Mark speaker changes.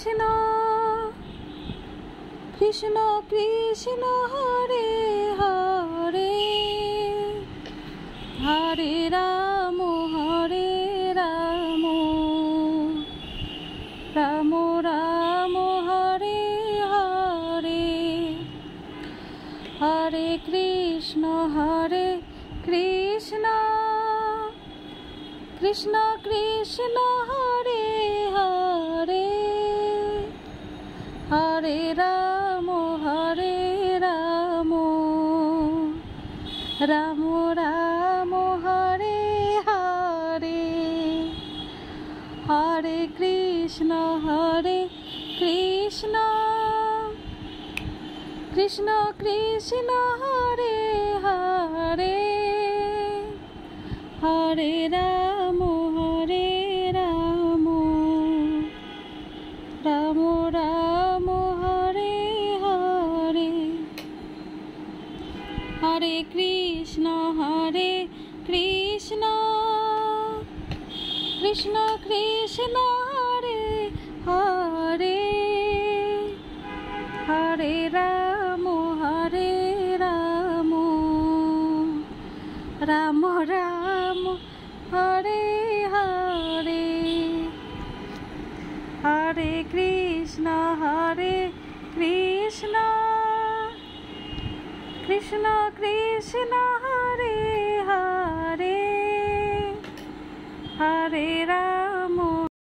Speaker 1: Krishna Krishna Krishna Hare Hare Hare Ram Ram Ram Hare Hare Hare Krishna Krishna Krishna Hare Hare Hare Ram Ram Ram Hare Hare Hare Krishna Krishna Krishna Hare Hare Hare Ram Ram Ram Hare Hare Hare Krishna Krishna Krishna Hare Hare Hare Ram Ram Ram Hare Hare Hare Krishna Krishna Krishna